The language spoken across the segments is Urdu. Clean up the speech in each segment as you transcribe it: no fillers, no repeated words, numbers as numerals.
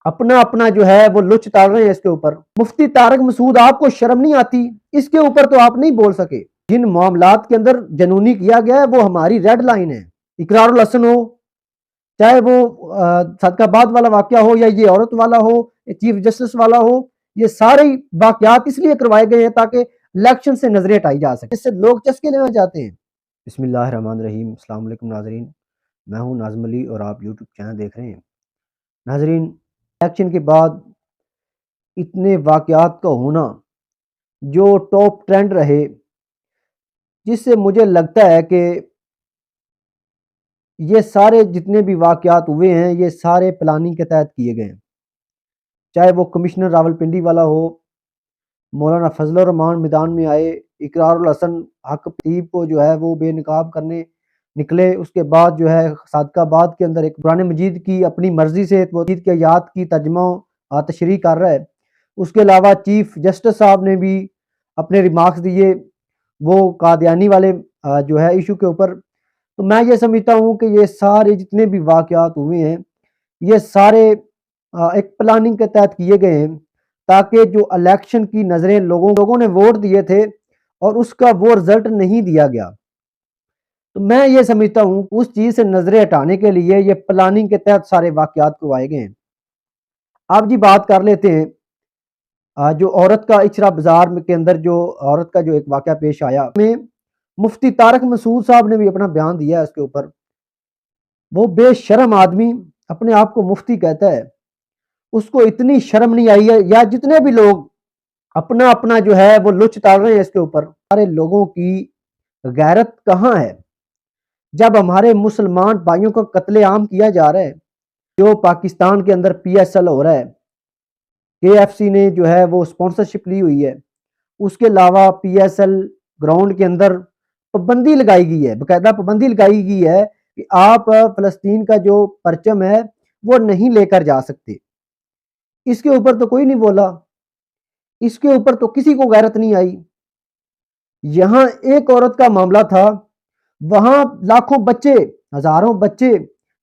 اپنا اپنا جو ہے وہ لچ ڈال رہے ہیں اس کے اوپر۔ مفتی طارق مسعود، آپ کو شرم نہیں آتی؟ اس کے اوپر تو آپ نہیں بول سکے۔ جن معاملات کے اندر جنونی کیا گیا ہے وہ ہماری ریڈ لائن ہے۔ اقرار الحسن ہو، چاہے وہ صدقہ باد والا واقعہ ہو، یا یہ عورت والا ہو، یا چیف جسٹس والا ہو، یہ سارے واقعات اس لیے کروائے گئے ہیں تاکہ الیکشن سے نظریں ہٹائی جا سکے، اس سے لوگ چسکے لینا چاہتے ہیں۔ بسم اللہ الرحمن الرحیم۔ السلام علیکم ناظرین، میں ہوں ناظم علی اور آپ یوٹیوب چینل دیکھ رہے ہیں۔ ناظرین، الیکشن کے بعد اتنے واقعات کا ہونا جو ٹاپ ٹرینڈ رہے، جس سے مجھے لگتا ہے کہ یہ سارے جتنے بھی واقعات ہوئے ہیں یہ سارے پلاننگ کے تحت کیے گئے ہیں۔ چاہے وہ کمشنر راولپنڈی والا ہو، مولانا فضل الرحمان میدان میں آئے، اقرار الحسن حق خطیب کو جو ہے وہ بے نقاب کرنے نکلے، اس کے بعد جو ہے صادق آباد کے اندر ایک قرآن مجید کی اپنی مرضی سے مجید کی آیات کی ترجمہ تشریح کر رہا ہے۔ اس کے علاوہ چیف جسٹس صاحب نے بھی اپنے ریمارکس دیے وہ قادیانی والے جو ہے ایشو کے اوپر۔ تو میں یہ سمجھتا ہوں کہ یہ سارے جتنے بھی واقعات ہوئے ہیں یہ سارے ایک پلاننگ کے تحت کیے گئے ہیں تاکہ جو الیکشن کی نظریں لوگوں نے ووٹ دیے تھے اور اس کا وہ رزلٹ نہیں دیا گیا، تو میں یہ سمجھتا ہوں اس چیز سے نظریں ہٹانے کے لیے یہ پلاننگ کے تحت سارے واقعات کروائے گئے ہیں۔ آپ جی بات کر لیتے ہیں جو عورت کا اچرا بازار کے اندر جو عورت کا جو ایک واقعہ پیش آیا، میں مفتی طارق مسعود صاحب نے بھی اپنا بیان دیا ہے اس کے اوپر۔ وہ بے شرم آدمی اپنے آپ کو مفتی کہتا ہے، اس کو اتنی شرم نہیں آئی ہے، یا جتنے بھی لوگ اپنا اپنا جو ہے وہ لچ ڈال رہے ہیں اس کے اوپر، سارے لوگوں کی غیرت کہاں ہے؟ جب ہمارے مسلمان بھائیوں کا قتل عام کیا جا رہا ہے، جو پاکستان کے اندر پی ایس ایل ہو رہا ہے، کے ایف سی نے جو ہے وہ اسپانسرشپ لی ہوئی ہے، اس کے علاوہ پی ایس ایل گراؤنڈ کے اندر پابندی لگائی گئی ہے، باقاعدہ پابندی لگائی گئی ہے کہ آپ فلسطین کا جو پرچم ہے وہ نہیں لے کر جا سکتے۔ اس کے اوپر تو کوئی نہیں بولا، اس کے اوپر تو کسی کو غیرت نہیں آئی۔ یہاں ایک عورت کا معاملہ تھا، وہاں لاکھوں بچے، ہزاروں بچے،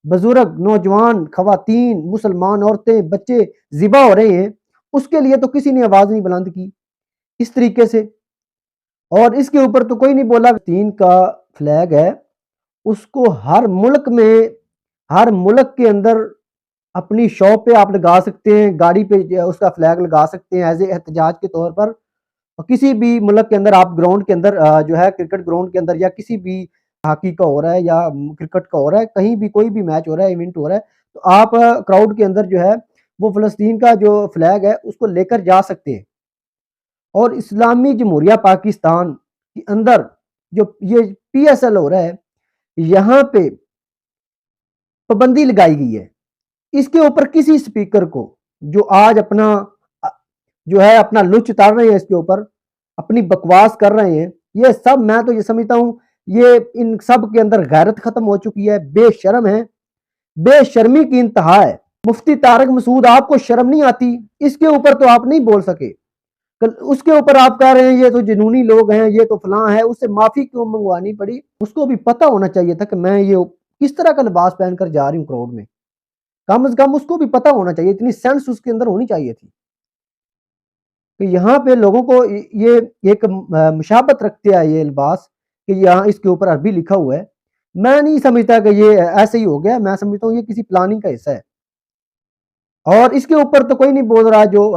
بزرگ، نوجوان، خواتین، مسلمان عورتیں، بچے ذبح ہو رہے ہیں، اس کے لیے تو کسی نے آواز نہیں بلند کی اس طریقے سے، اور اس کے اوپر تو کوئی نہیں بولا۔ فلسطین کا فلیگ ہے، اس کو ہر ملک میں، ہر ملک کے اندر اپنی شاپ پہ آپ لگا سکتے ہیں، گاڑی پہ اس کا فلیگ لگا سکتے ہیں ایز اے احتجاج کے طور پر۔ کسی بھی ملک کے اندر آپ گراؤنڈ کے اندر جو ہے کرکٹ گراؤنڈ کے اندر، یا کسی بھی ہاکی کا ہو رہا ہے یا کرکٹ کا ہو رہا ہے، کہیں بھی کوئی بھی میچ ہو رہا ہے، ایونٹ ہو رہا ہے، تو آپ کراؤڈ کے اندر جو ہے وہ فلسطین کا جو فلیگ ہے اس کو لے کر جا سکتے ہیں۔ اور اسلامی جمہوریہ پاکستان کے اندر جو یہ پی ایس ایل ہو رہا ہے، یہاں پہ پابندی لگائی گئی ہے۔ اس کے اوپر کسی سپیکر کو جو آج اپنا جو ہے اپنا لچ اتار رہے ہیں، اس کے اوپر اپنی بکواس کر رہے ہیں، یہ سب میں تو یہ سمجھتا ہوں یہ ان سب کے اندر غیرت ختم ہو چکی ہے، بے شرم ہے، بے شرمی کی انتہا ہے۔ مفتی طارق مسعود، آپ کو شرم نہیں آتی؟ اس کے اوپر تو آپ نہیں بول سکے، اس کے اوپر آپ کہہ رہے ہیں یہ تو جنونی لوگ ہیں، یہ تو فلاں ہے، اس سے معافی کیوں منگوانی پڑی؟ اس کو بھی پتہ ہونا چاہیے تھا کہ میں یہ کس طرح کا لباس پہن کر جا رہی ہوں کراؤڈ میں، کم از کم اس کو بھی پتہ ہونا چاہیے، اتنی سینس اس کے اندر ہونی چاہیے تھی کہ یہاں پہ لوگوں کو یہ ایک مشابت رکھتے ہیں یہ لباس کہ یہاں اس کے اوپر عربی لکھا ہوا ہے۔ میں نہیں سمجھتا کہ یہ ایسے ہی ہو گیا، میں سمجھتا ہوں یہ کسی پلاننگ کا حصہ ہے، اور اس کے اوپر تو کوئی نہیں بول رہا جو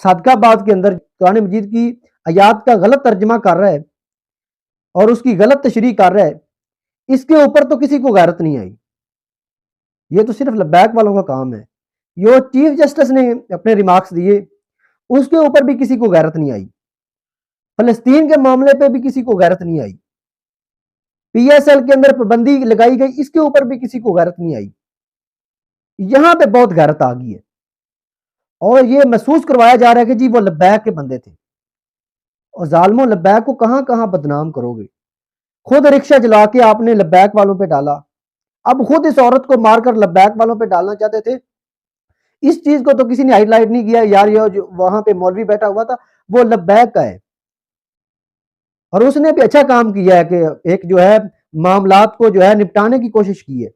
صادق آباد کے اندر قرآن مجید کی آیات کا غلط ترجمہ کر رہا ہے اور اس کی غلط تشریح کر رہا ہے، اس کے اوپر تو کسی کو غیرت نہیں آئی۔ یہ تو صرف لبیک والوں کا کام ہے۔ جو چیف جسٹس نے اپنے ریمارکس دیے اس کے اوپر بھی کسی کو غیرت نہیں آئی، فلسطین کے معاملے پہ بھی کسی کو غیرت نہیں آئی، پی ایس ایل کے اندر پابندی لگائی گئی اس کے اوپر بھی کسی کو غیرت نہیں آئی۔ یہاں پہ بہت غیرت آ گئی ہے، اور یہ محسوس کروایا جا رہا ہے کہ جی وہ لبیک کے بندے تھے، اور ظالموں لبیک کو کہاں کہاں بدنام کرو گے۔ خود رکشہ جلا کے آپ نے لبیک والوں پہ ڈالا، اب خود اس عورت کو مار کر لبیک والوں پہ ڈالنا چاہتے تھے۔ اس چیز کو تو کسی نے ہائی لائٹ نہیں کیا، یار یہ جو وہاں پہ مولوی بیٹھا ہوا تھا وہ لبیک کا ہے، اور اس نے بھی اچھا کام کیا ہے کہ ایک جو ہے معاملات کو جو ہے نپٹانے کی کوشش کی ہے۔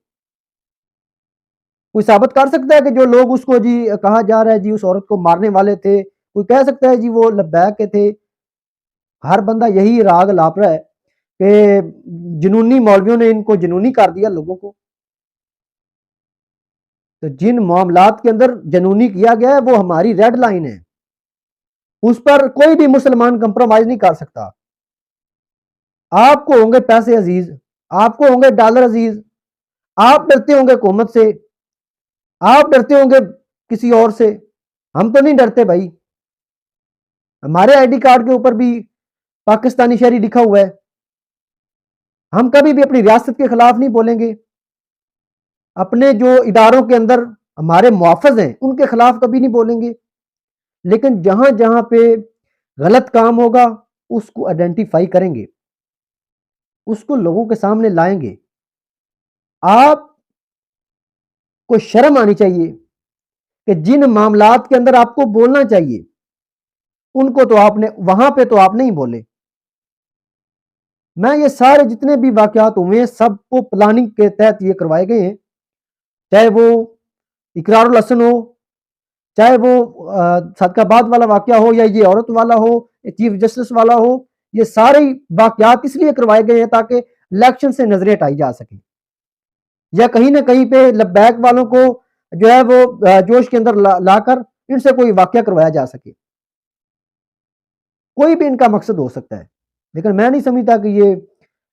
کوئی ثابت کر سکتا ہے کہ جو لوگ اس کو جی کہا جا رہا ہے جی اس عورت کو مارنے والے تھے، کوئی کہہ سکتا ہے جی وہ لبیک کے تھے؟ ہر بندہ یہی راگ لاپ رہا ہے کہ جنونی مولویوں نے ان کو جنونی کر دیا لوگوں کو. تو جن معاملات کے اندر جنونی کیا گیا ہے وہ ہماری ریڈ لائن ہے، اس پر کوئی بھی مسلمان کمپرومائز نہیں کر سکتا. آپ کو ہوں گے پیسے عزیز، آپ کو ہوں گے ڈالر عزیز، آپ ڈرتے ہوں گے حکومت سے، آپ ڈرتے ہوں گے کسی اور سے. ہم تو نہیں ڈرتے بھائی. ہمارے آئی ڈی کارڈ کے اوپر بھی پاکستانی شہری لکھا ہوا ہے. ہم کبھی بھی اپنی ریاست کے خلاف نہیں بولیں گے. اپنے جو اداروں کے اندر ہمارے محافظ ہیں ان کے خلاف کبھی نہیں بولیں گے. لیکن جہاں جہاں پہ غلط کام ہوگا اس کو آئیڈینٹیفائی کریں گے، اس کو لوگوں کے سامنے لائیں گے. آپ کو شرم آنی چاہیے کہ جن معاملات کے اندر آپ کو بولنا چاہیے ان کو تو آپ نے وہاں پہ تو آپ نہیں بولے. میں یہ سارے جتنے بھی واقعات ہوئے ہیں سب کو پلاننگ کے تحت یہ کروائے گئے ہیں، چاہے وہ اقرار الحسن ہو، چاہے وہ صدقہ باد والا واقعہ ہو، یا یہ عورت والا ہو، چیف جسٹس والا ہو. یہ سارے واقعات اس لیے کروائے گئے ہیں تاکہ الیکشن سے نظریں ہٹائی جا سکیں، یا کہیں نہ کہیں پہ لبیک والوں کو جو ہے وہ جوش کے اندر لا کر ان سے کوئی واقعہ کروایا جا سکے. کوئی بھی ان کا مقصد ہو سکتا ہے، لیکن میں نہیں سمجھتا کہ یہ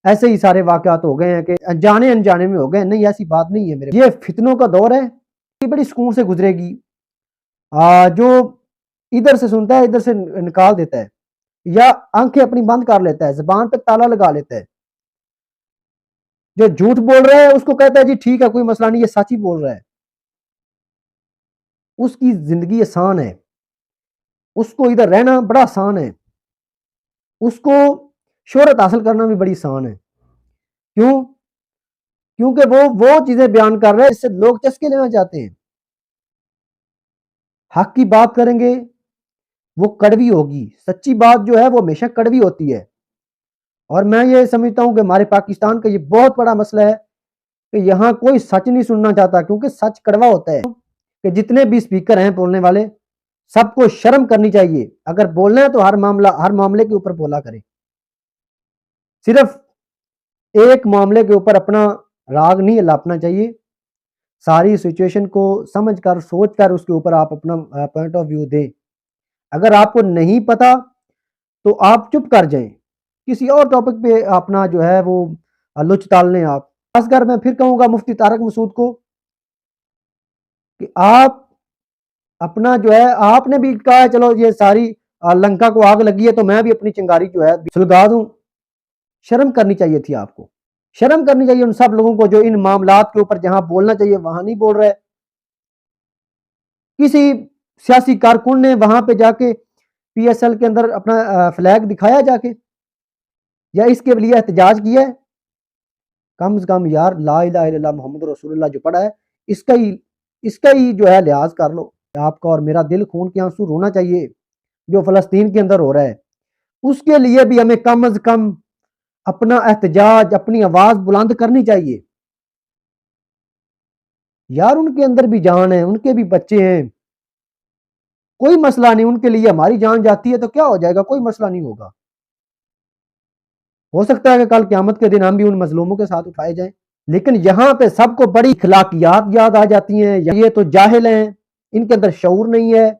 ایسے ہی سارے واقعات ہو گئے ہیں کہ انجانے انجانے میں ہو گئے. نہیں، ایسی بات نہیں ہے میرے. یہ فتنوں کا دور ہے، یہ بڑی سکون سے گزرے گی. جو ادھر سے سنتا ہے ادھر سے نکال دیتا ہے، یا آنکھیں اپنی بند کر لیتا ہے، زبان پہ تالا لگا لیتا ہے. جو جھوٹ بول رہا ہے اس کو کہتا ہے جی ٹھیک ہے کوئی مسئلہ نہیں، یہ سچ ہی بول رہا ہے. اس کی زندگی آسان ہے، اس کو ادھر رہنا بڑا آسان ہے، اس کو شہرت حاصل کرنا بھی بڑی آسان ہے. کیوں؟ کیونکہ وہ چیزیں بیان کر رہے ہیں جس سے لوگ چسکے لینا چاہتے ہیں. حق کی بات کریں گے وہ کڑوی ہوگی، سچی بات جو ہے وہ ہمیشہ کڑوی ہوتی ہے. اور میں یہ سمجھتا ہوں کہ ہمارے پاکستان کا یہ بہت بڑا مسئلہ ہے کہ یہاں کوئی سچ نہیں سننا چاہتا، کیونکہ سچ کڑوا ہوتا ہے. کہ جتنے بھی اسپیکر ہیں بولنے والے سب کو شرم کرنی چاہیے. اگر بولنا ہے تو ہر معاملے کے اوپر بولا کریں. صرف ایک معاملے کے اوپر اپنا راگ نہیں لاپنا چاہیے. ساری سچویشن کو سمجھ کر سوچ کر اس کے اوپر آپ اپنا پوائنٹ آف ویو دیں. اگر آپ کو نہیں پتا تو آپ چپ کر جائیں، کسی اور ٹاپک پہ اپنا جو ہے وہ لچ ٹال لیں. آپ خاص کر میں پھر کہوں گا مفتی طارق مسعود کو کہ آپ اپنا جو ہے آپ نے بھی کہا ہے چلو یہ ساری لنکا کو آگ لگی ہے تو میں بھی اپنی چنگاری جو ہے سلگا دوں. شرم کرنی چاہیے تھی آپ کو. شرم کرنی چاہیے ان سب لوگوں کو جو ان معاملات کے اوپر جہاں بولنا چاہیے وہاں نہیں بول رہے. کسی سیاسی کارکن نے وہاں پہ جا کے پی ایس ایل کے اندر اپنا فلیگ دکھایا جا کے، یا اس کے لیے احتجاج کیا ہے؟ کم از کم یار لا الہ الا اللہ محمد رسول اللہ جو پڑھا ہے اس کا ہی جو ہے لحاظ کر لو. آپ کا اور میرا دل خون کے آنسو رونا چاہیے جو فلسطین کے اندر ہو رہا ہے. اس کے لیے بھی ہمیں کم از کم اپنا احتجاج، اپنی آواز بلند کرنی چاہیے. یار ان کے اندر بھی جان ہے، ان کے بھی بچے ہیں، کوئی مسئلہ نہیں. ان کے لیے ہماری جان جاتی ہے تو کیا ہو جائے گا، کوئی مسئلہ نہیں ہوگا. ہو سکتا ہے کہ کل قیامت کے دن ہم بھی ان مظلوموں کے ساتھ اٹھائے جائیں. لیکن یہاں پہ سب کو بڑی اخلاقیات یاد آ جاتی ہیں. یہ تو جاہل ہیں، ان کے اندر شعور نہیں ہے.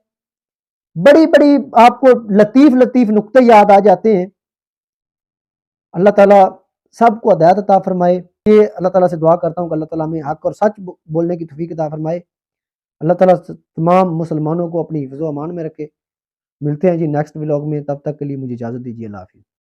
بڑی بڑی آپ کو لطیف لطیف نقطے یاد آ جاتے ہیں. اللہ تعالیٰ سب کو ہدایت عطا فرمائے. یہ اللہ تعالیٰ سے دعا کرتا ہوں کہ اللہ تعالیٰ ہمیں حق اور سچ بولنے کی توفیق عطا فرمائے. اللہ تعالیٰ تمام مسلمانوں کو اپنی حفظ و امان میں رکھے. ملتے ہیں جی نیکسٹ ولاگ میں، تب تک کے لیے مجھے اجازت دیجیے. اللہ حافظ.